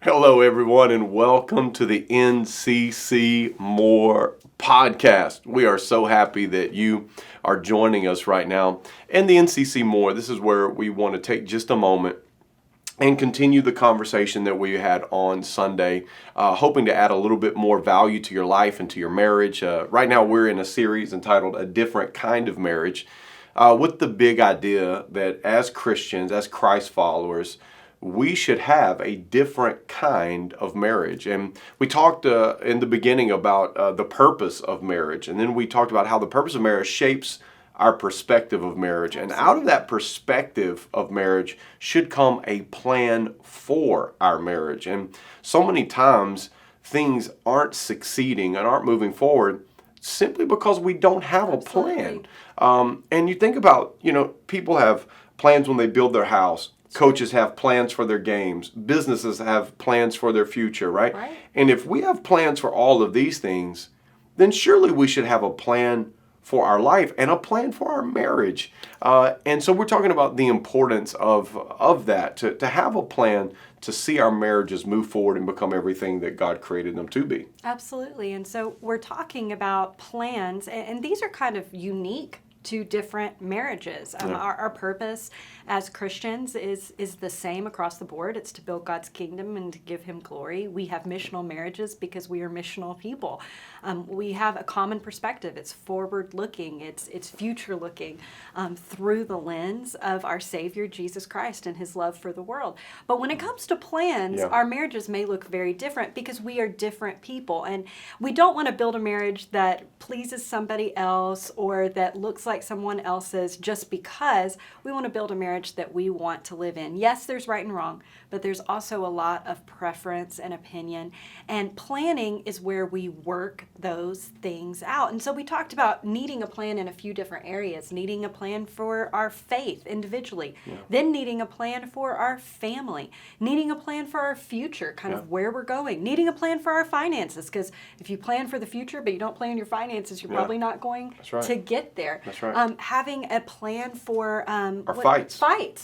Hello, everyone, and welcome to the NCC More Podcast. We are so happy that you are joining us right now. And the NCC More, this is where we want to take just a moment and continue the conversation that we had on Sunday, hoping to add a little bit more value to your life and to your marriage. Right now, we're in a series entitled A Different Kind of Marriage, with the big idea that as Christians, as Christ followers, we should have a different kind of marriage. And we talked in the beginning about the purpose of marriage. And then we talked about how the purpose of marriage shapes our perspective of marriage. And out of that perspective of marriage should come a plan for our marriage. And so many times things aren't succeeding and aren't moving forward simply because we don't have a plan. And you think about, people have plans when they build their house. Coaches have plans for their games. Businesses have plans for their future, right? And if we have plans for all of these things, then surely we should have a plan for our life and a plan for our marriage. And so we're talking about the importance of that, to have a plan to see our marriages move forward and become everything that God created them to be. Absolutely. And so we're talking about plans, and these are kind of unique to different marriages. Our purpose as Christians is the same across the board. It's to build God's kingdom and to give Him glory. We have missional marriages because we are missional people. We have a common perspective. It's forward-looking. It's future-looking through the lens of our Savior, Jesus Christ, and His love for the world. But when it comes to plans, our marriages may look very different because we are different people. And we don't want to build a marriage that pleases somebody else or that looks like someone else's just because. We want to build a marriage that we want to live in. Yes, there's right and wrong, but there's also a lot of preference and opinion. And planning is where we work those things out. And so we talked about needing a plan in a few different areas, needing a plan for our faith individually, then needing a plan for our family, needing a plan for our future, kind of where we're going, needing a plan for our finances, because if you plan for the future but you don't plan your finances, you're probably not going to get there. That's right. Having a plan for our fights.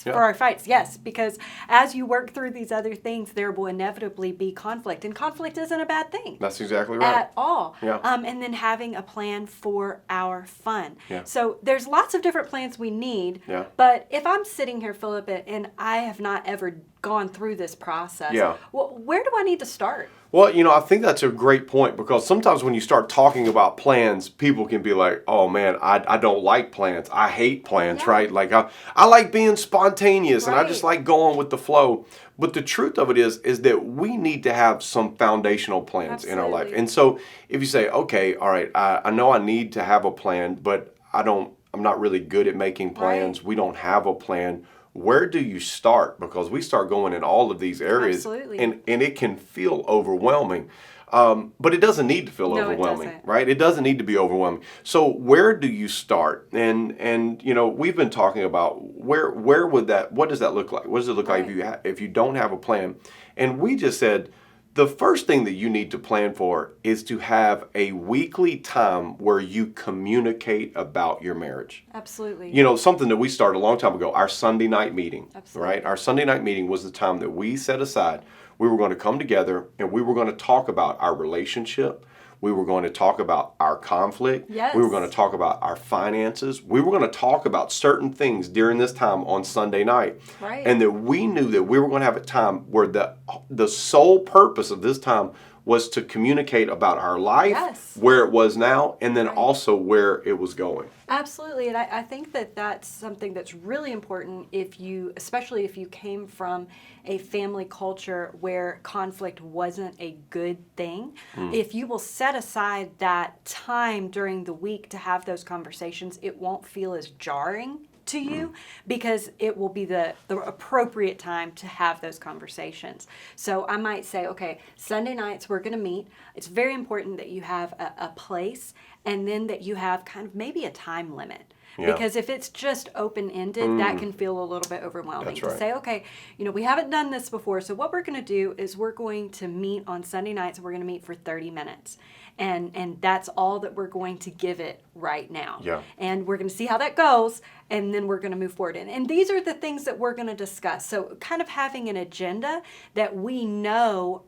For our fights, yes, because as you work through these other things, there will inevitably be conflict, and conflict isn't a bad thing. That's exactly right. At all. Yeah. And then having a plan for our fun. Yeah. So there's lots of different plans we need, but if I'm sitting here, Philip, and I have not ever gone through this process, well, where do I need to start? Well, I think that's a great point, because sometimes when you start talking about plans, people can be like, oh man, I don't like plans. I hate plans, right? Like I like being spontaneous and I just like going with the flow. But the truth of it is that we need to have some foundational plans in our life. And so if you say, okay, all right, I know I need to have a plan, but I'm not really good at making plans. We don't have a plan. Where do you start? Because we start going in all of these areas, and it can feel overwhelming. But it doesn't need to feel overwhelming, right? It doesn't need to be overwhelming. So where do you start? And we've been talking about what does that look like? What does it look like if you don't have a plan? And we just said, the first thing that you need to plan for is to have a weekly time where you communicate about your marriage. Absolutely. Something that we started a long time ago, our Sunday night meeting, right? Our Sunday night meeting was the time that we set aside. We were going to come together and we were going to talk about our relationship. We were going to talk about our conflict. Yes. We were going to talk about our finances. We were going to talk about certain things during this time on Sunday night. Right. And that we knew that we were going to have a time where the sole purpose of this time was to communicate about our life, where it was now, and then also where it was going. Absolutely, and I think that that's something that's really important especially if you came from a family culture where conflict wasn't a good thing. If you will set aside that time during the week to have those conversations, it won't feel as jarring to you because it will be the appropriate time to have those conversations. So I might say, okay, Sunday nights we're going to meet. It's very important that you have a place and then that you have kind of maybe a time limit. Yeah. Because if it's just open-ended, that can feel a little bit overwhelming. That's To right. say, okay, we haven't done this before, so what we're going to do is we're going to meet on Sunday nights, and we're going to meet for 30 minutes. And that's all that we're going to give it right now. Yeah. And we're going to see how that goes, and then we're going to move forward. And these are the things that we're going to discuss. So kind of having an agenda that we know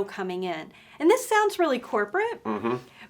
coming in. And this sounds really corporate,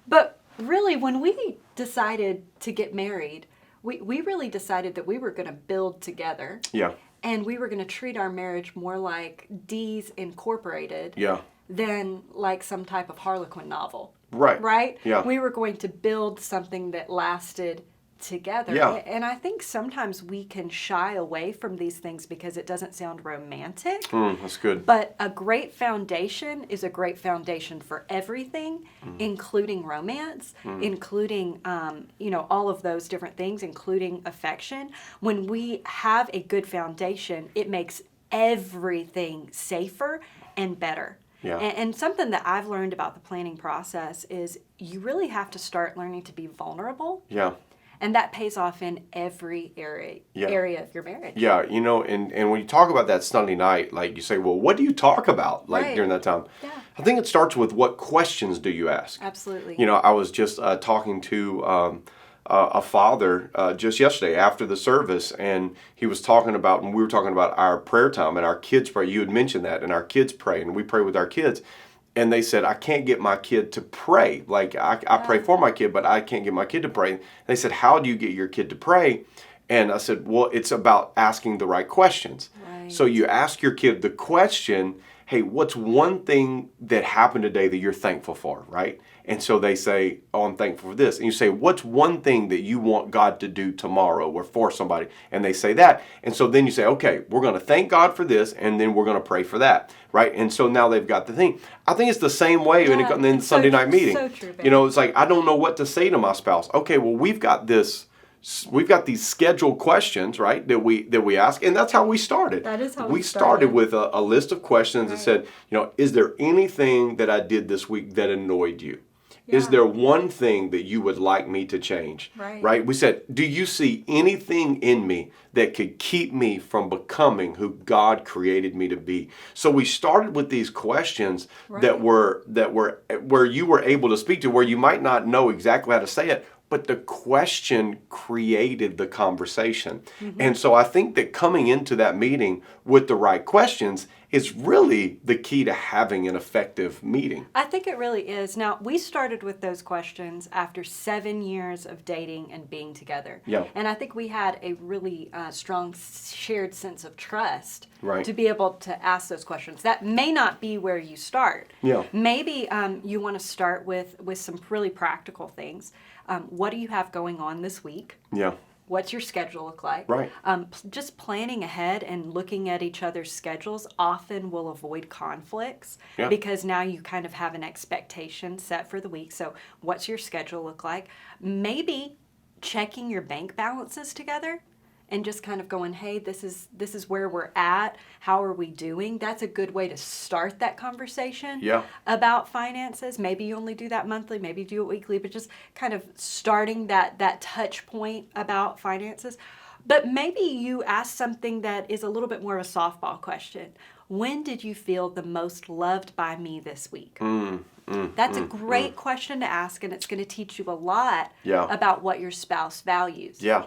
but really when we decided to get married, we really decided that we were going to build together. Yeah. And we were going to treat our marriage more like D's Incorporated. Yeah. Than like some type of Harlequin novel. Right. Right? Yeah. We were going to build something that lasted together. Yeah. And I think sometimes we can shy away from these things because it doesn't sound romantic. That's good. But a great foundation is a great foundation for everything, including romance, including, all of those different things, including affection. When we have a good foundation, it makes everything safer and better. Yeah. And something that I've learned about the planning process is you really have to start learning to be vulnerable. Yeah. And that pays off in every area of your marriage. Yeah, and when you talk about that Sunday night, like you say, well, what do you talk about Right. during that time? Yeah. I think it starts with what questions do you ask? Absolutely. I was just talking to a father just yesterday after the service, and he was talking about, and we were talking about our prayer time and our kids pray. You had mentioned that, and our kids pray, and we pray with our kids. And they said, I can't get my kid to pray. Like, I pray for my kid, but I can't get my kid to pray. And they said, how do you get your kid to pray? And I said, well, it's about asking the right questions. Right. So you ask your kid the question, hey, what's one thing that happened today that you're thankful for, right? And so they say, oh, I'm thankful for this. And you say, what's one thing that you want God to do tomorrow or for somebody? And they say that. And so then you say, okay, we're going to thank God for this, and then we're going to pray for that, right? And so now they've got the thing. I think it's the same way in the Sunday night meeting. So true, babe. It's like, I don't know what to say to my spouse. Okay, well, we've got these scheduled questions, right, that we ask, and that's how we started. That is how we we started with a list of questions that Right. said, is there anything that I did this week that annoyed you? Is Yeah. there one thing that you would like me to change? Right. We said, do you see anything in me that could keep me from becoming who God created me to be? So we started with these questions that were where you were able to speak to, where you might not know exactly how to say it, but the question created the conversation. And so I think that coming into that meeting with the right questions is really the key to having an effective meeting. I think it really is. Now, we started with those questions after 7 years of dating and being together. Yeah. And I think we had a really strong shared sense of trust Right. to be able to ask those questions. That may not be where you start. Yeah. Maybe you want to start with some really practical things. What do you have going on this week? Yeah. What's your schedule look like? Right. Just planning ahead and looking at each other's schedules often will avoid conflicts Yeah. because now you kind of have an expectation set for the week. So what's your schedule look like? Maybe checking your bank balances together and just kind of going, hey, this is where we're at. How are we doing? That's a good way to start that conversation Yeah. about finances. Maybe you only do that monthly, maybe you do it weekly, but just kind of starting that touch point about finances. But maybe you ask something that is a little bit more of a softball question. When did you feel the most loved by me this week? That's a great question to ask, and it's going to teach you a lot Yeah. about what your spouse values. Yeah.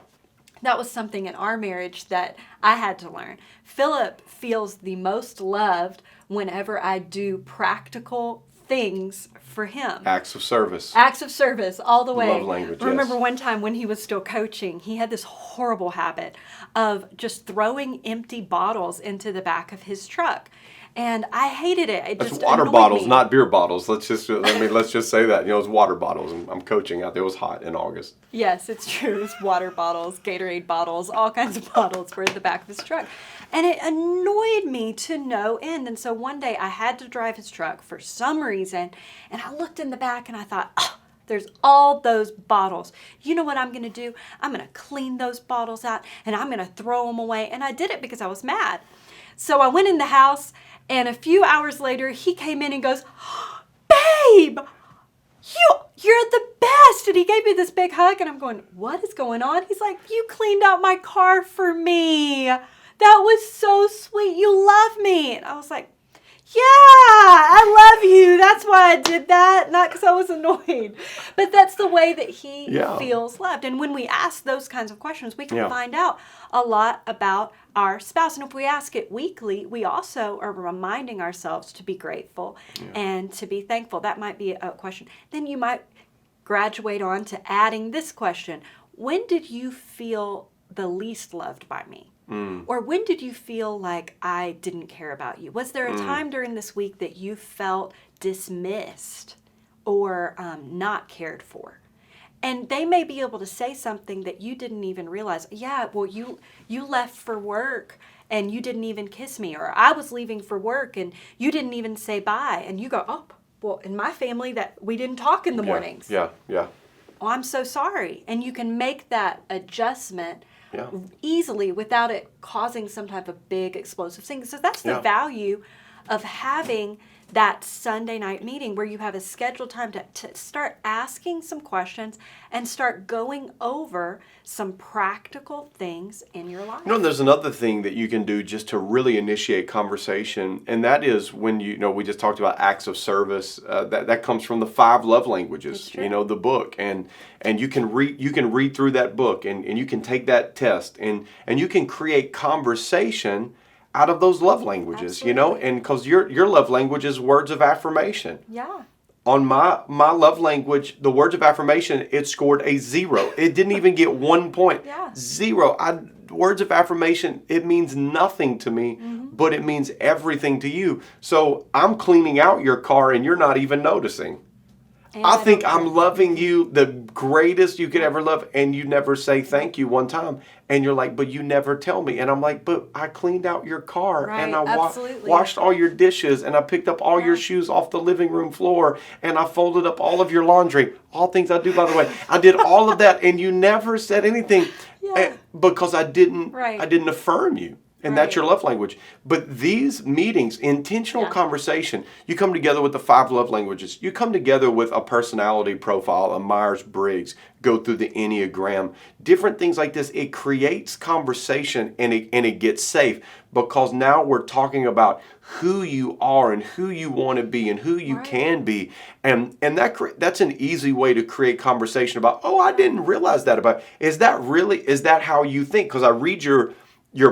That was something in our marriage that I had to learn. Philip feels the most loved whenever I do practical things for him. Acts of service. Acts of service all the way. Love language, I remember yes. one time when he was still coaching, he had this horrible habit of just throwing empty bottles into the back of his truck. And I hated it. It It's just water annoyed bottles, me. not beer bottles. Let's just say that. It's water bottles. I'm coaching out there. It was hot in August. Yes, it's true. It's water bottles, Gatorade bottles, all kinds of bottles were in the back of his truck. And it annoyed me to no end. And so one day I had to drive his truck for some reason. And I looked in the back and I thought, there's all those bottles. You know what I'm going to do? I'm going to clean those bottles out and I'm going to throw them away. And I did it because I was mad. So I went in the house, and a few hours later, he came in and goes, babe, You're the best. And he gave me this big hug, and I'm going, what is going on? He's like, you cleaned out my car for me. That was so sweet. You love me. And I was like, yeah, I love you. That's why I did that. Not because I was annoyed. But that's the way that he feels loved. And when we ask those kinds of questions, we can find out a lot about our spouse. And if we ask it weekly, we also are reminding ourselves to be grateful and to be thankful. That might be a question. Then you might graduate on to adding this question. When did you feel the least loved by me? Or when did you feel like I didn't care about you? Was there a time during this week that you felt dismissed or not cared for? And they may be able to say something that you didn't even realize. Yeah, well, you left for work and you didn't even kiss me. Or I was leaving for work and you didn't even say bye. And you go, oh, well, in my family that we didn't talk in the mornings. Yeah. Oh, I'm so sorry. And you can make that adjustment easily without it causing some type of big explosive thing. So that's the value of having that Sunday night meeting where you have a scheduled time to start asking some questions and start going over some practical things in your life. There's another thing that you can do just to really initiate conversation, and that is when we just talked about acts of service. That comes from the 5 love languages, the book, and you can read through that book, and you can take that test, and you can create conversation out of those love languages. Absolutely. And because your love language is words of affirmation. Yeah. On my love language, the words of affirmation, it scored a 0. It didn't even get 1 point. 0. Words of affirmation, it means nothing to me, but it means everything to you. So I'm cleaning out your car and you're not even noticing. And I think I'm loving you the greatest you could ever love, and you never say thank you one time. And you're like, but you never tell me. And I'm like, but I cleaned out your car, and I washed all your dishes, and I picked up all your shoes off the living room floor, and I folded up all of your laundry. All things I do, by the way. I did all of that, and you never said anything because I didn't affirm you. And that's your love language. But these meetings, intentional conversation, you come together with the 5 love languages. You come together with a personality profile, a Myers-Briggs, go through the Enneagram, different things like this. It creates conversation and it gets safe because now we're talking about who you are and who you want to be and who you can be. And that's an easy way to create conversation about, oh, I didn't realize that about. Is that how you think? Because I read your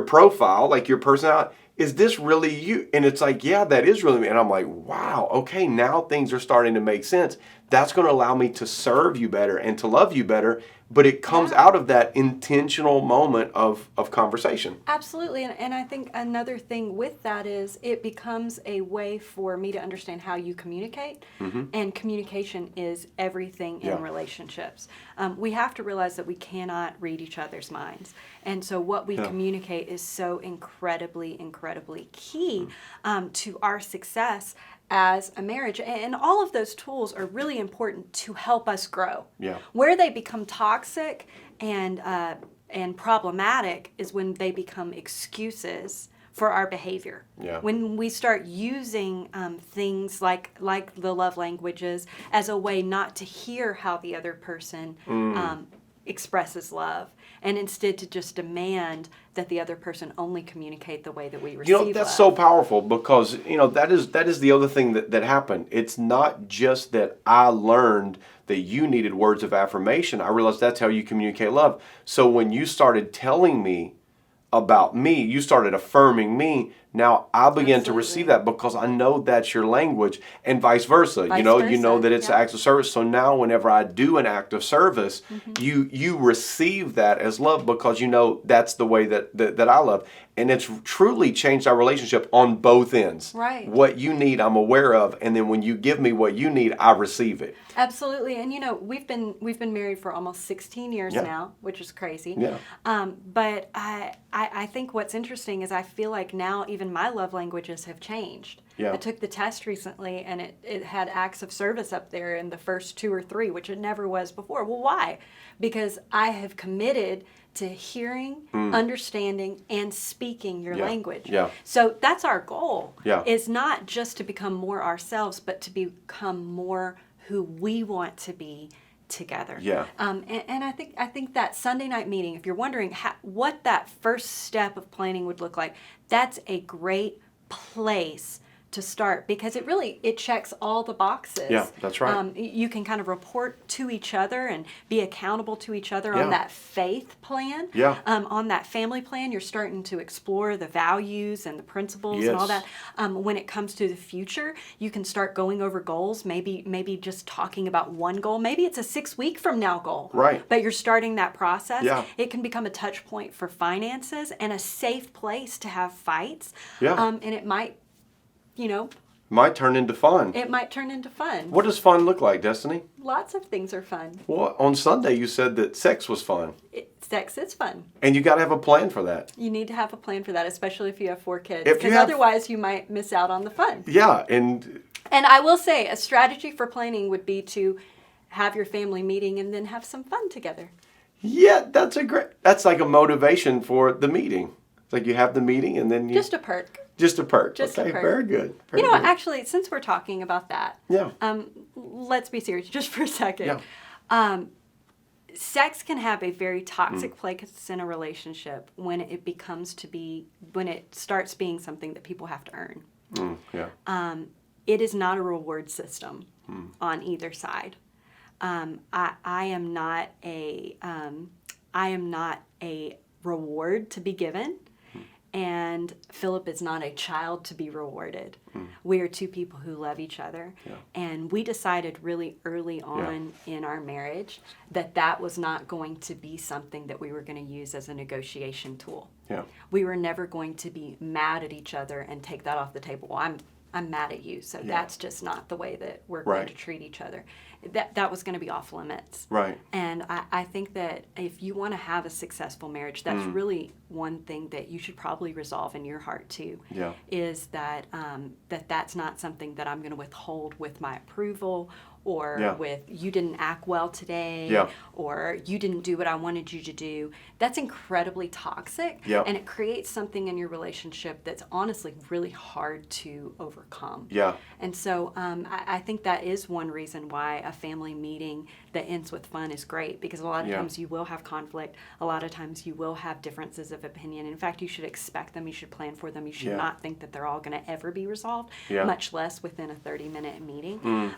profile, like your personality, is this really you? And it's like, yeah, that is really me. And I'm like, wow, okay, now things are starting to make sense. That's going to allow me to serve you better and to love you better. But it comes out of that intentional moment of conversation. Absolutely. And I think another thing with that is it becomes a way for me to understand how you communicate. And communication is everything in relationships. We have to realize that we cannot read each other's minds. And so what we communicate is so incredibly, incredibly key to our success as a marriage. And all of those tools are really important to help us grow. Where they become toxic and problematic is when they become excuses for our behavior. When we start using things like the love languages as a way not to hear how the other person expresses love, and instead to just demand that the other person only communicate the way that we receive that's love. so powerful because, that is the other thing that happened. It's not just that I learned that you needed words of affirmation. I realized that's how you communicate love. So when you started telling me about me, you started affirming me. Now I began to receive that because I know that's your language, and vice versa. You know that it's acts of service. So now whenever I do an act of service, you receive that as love because you know that's the way that I love. And it's truly changed our relationship on both ends. Right. What you need, I'm aware of, and then when you give me what you need, I receive it. Absolutely. And we've been married for almost 16 years now, which is crazy. But I think what's interesting is I feel like now even my love languages have changed. I took the test recently and it had acts of service up there in the first 2 or 3, which it never was before. Well, why? Because I have committed to hearing, understanding, and speaking your language. So that's our goal, is not just to become more ourselves, but to become more who we want to be together. Yeah. And I think that Sunday night meeting, if you're wondering what that first step of planning would look like, that's a great place to start, because it checks all the boxes. Yeah, that's right. You can kind of report to each other and be accountable to each other on that faith plan. Yeah. On that family plan, you're starting to explore the values and the principles and all that. When it comes to the future, you can start going over goals, maybe just talking about one goal. Maybe it's a 6-week from now goal. Right. But you're starting that process. Yeah. It can become a touch point for finances and a safe place to have fights. Yeah. And it might, might turn into fun. it might turn into fun. What does fun look like, Destiny? Lots of things are fun. Well, on Sunday you said that sex was fun. Sex is fun. And you got to have a plan for that. You need to have a plan for that, especially if you have 4 kids. If you Because have- otherwise you might miss out on the fun. Yeah, and And I will say, a strategy for planning would be to have your family meeting and then have some fun together. yeah, that's like a motivation for the meeting. It's like you have the meeting and then you Just a perk. Just a perk. Just a okay, perk. very good. Very You know what, good. actually, since we're talking about that, Yeah. let's be serious just for a second. Yeah. Sex can have a very toxic place in a relationship when it starts being something that people have to earn. Yeah. It is not a reward system on either side. I am not a reward to be given, and Philip is not a child to be rewarded. We are 2 people who love each other, and we decided really early on in our marriage that was not going to be something that we were going to use as a negotiation tool. Yeah. We were never going to be mad at each other and take that off the table. Well, I'm mad at you, so that's just not the way that we're going to treat each other. That was going to be off limits. Right. And I think that if you want to have a successful marriage, that's really one thing that you should probably resolve in your heart too. Yeah. Is that that's not something that I'm going to withhold with my approval, or with you didn't act well today, or you didn't do what I wanted you to do. That's incredibly toxic, and it creates something in your relationship that's honestly really hard to overcome. Yeah. And so I think that is one reason why a family meeting that ends with fun is great, because a lot of times you will have conflict. A lot of times you will have differences of opinion. In fact, you should expect them. You should plan for them. You should not think that they're all going to ever be resolved, much less within a 30-minute meeting.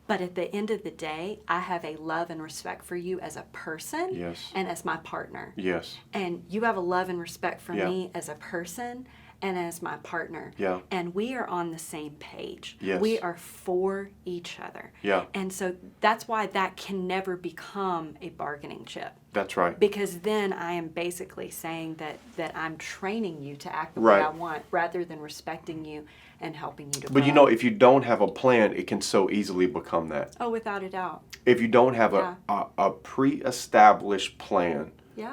But at the end of the day, I have a love and respect for you as a person and as my partner. Yes. And you have a love and respect for me as a person and as my partner. Yeah. And we are on the same page. Yes. We are for each other. Yeah. And so that's why that can never become a bargaining chip. That's right. Because then I am basically saying that I'm training you to act the way I want, rather than respecting you and helping you to But grow. if you don't have a plan, it can so easily become that. Oh, without a doubt. If you don't have a pre-established plan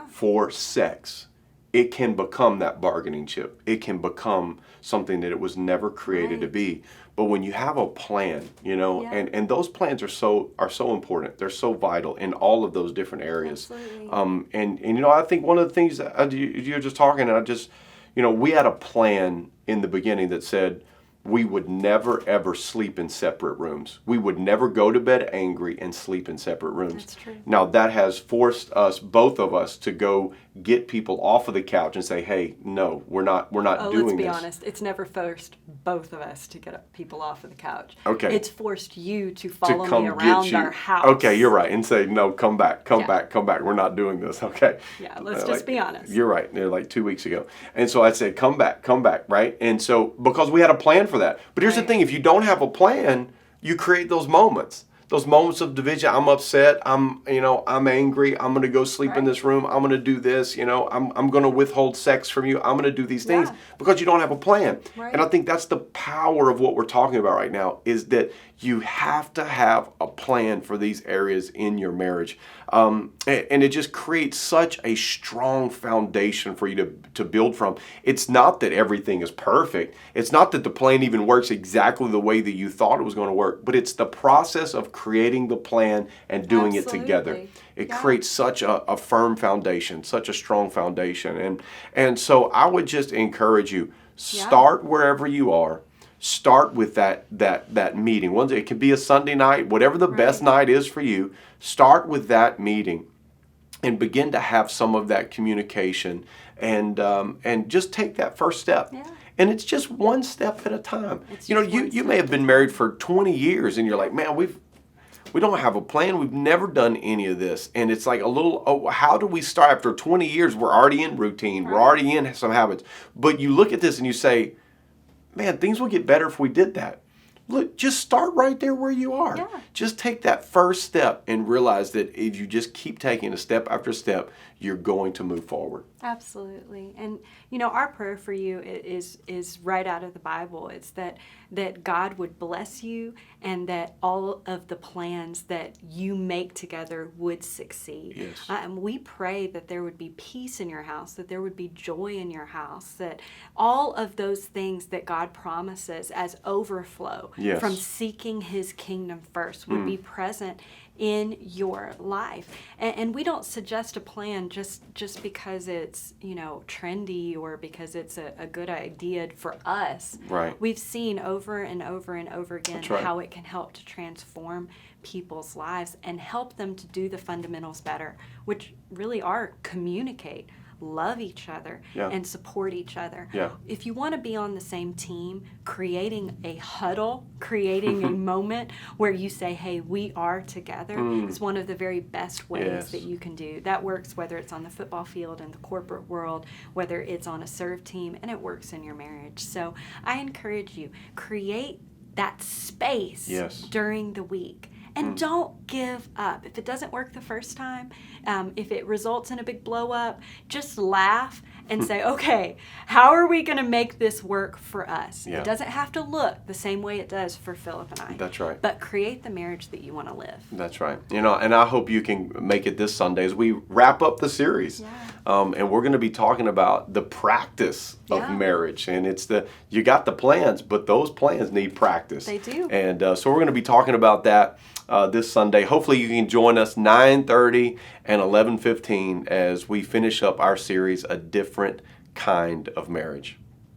for sex, it can become that bargaining chip. It can become something that it was never created to be. But when you have a plan, and those plans are so important. They're so vital in all of those different areas. Absolutely. And I think one of the things that you're just talking, and I just, we had a plan in the beginning that said we would never ever sleep in separate rooms. We would never go to bed angry and sleep in separate rooms. That's true. Now that has forced us, both of us, to go get people off of the couch and say, "Hey, no, we're not doing this." Let's be honest. It's never forced both of us to get people off of the couch. Okay. It's forced you to follow come me get around you. our house. Okay, you're right. And say, "No, come back. We're not doing this." Okay. Yeah, let's just be honest. You're right. Like 2 weeks ago. And so I said, come back, right? And so, because we had a plan for that. But here's the thing, if you don't have a plan, you create those moments of division. I'm upset. I'm angry. I'm going to go sleep in this room. I'm going to do this. I'm going to withhold sex from you. I'm going to do these things because you don't have a plan. Right. And I think that's the power of what we're talking about right now, is that you have to have a plan for these areas in your marriage. And it just creates such a strong foundation for you to build from. It's not that everything is perfect. It's not that the plan even works exactly the way that you thought it was going to work, but it's the process of creating the plan and doing it together. It creates such a firm foundation, such a strong foundation. And so I would just encourage you, start wherever you are. start with that meeting. It can be a Sunday night, whatever the best night is for you. Start with that meeting and begin to have some of that communication, and just take that first step. Yeah. And it's just one step at a time. It's You know, just one you may have been married for 20 years and you're like, man, we don't have a plan. We've never done any of this. And it's like how do we start after 20 years? We're already in routine. We're already in some habits. But you look at this and you say, man, things will get better if we did that. Look, just start right there where you are. Yeah. Just take that first step and realize that if you just keep taking a step after step, you're going to move forward. Absolutely. And our prayer for you is right out of the Bible. It's that God would bless you, and that all of the plans that you make together would succeed. Yes. And we pray that there would be peace in your house, that there would be joy in your house, that all of those things that God promises as overflow from seeking His kingdom first would be present in your life. And we don't suggest a plan just because it's trendy or because it's a good idea for us. Right. We've seen over and over and over again right. how it can help to transform people's lives and help them to do the fundamentals better, which really are communicate, love each other, and support each other. Yeah. If you want to be on the same team, creating a huddle, creating a moment where you say, hey, we are together, is one of the very best ways that you can do. That works whether it's on the football field, in the corporate world, whether it's on a serve team, and it works in your marriage. So I encourage you, create that space during the week. And don't give up. If it doesn't work the first time, if it results in a big blow up, just laugh and say, okay, how are we going to make this work for us? Yeah. It doesn't have to look the same way it does for Philip and I. That's right. But create the marriage that you want to live. That's right. And I hope you can make it this Sunday as we wrap up the series. Yeah. And we're going to be talking about the practice of marriage. And it's you got the plans, but those plans need practice. They do. And so we're going to be talking about that this Sunday. Hopefully you can join us 9:30 and 11:15 as we finish up our series, A Different Kind of Marriage.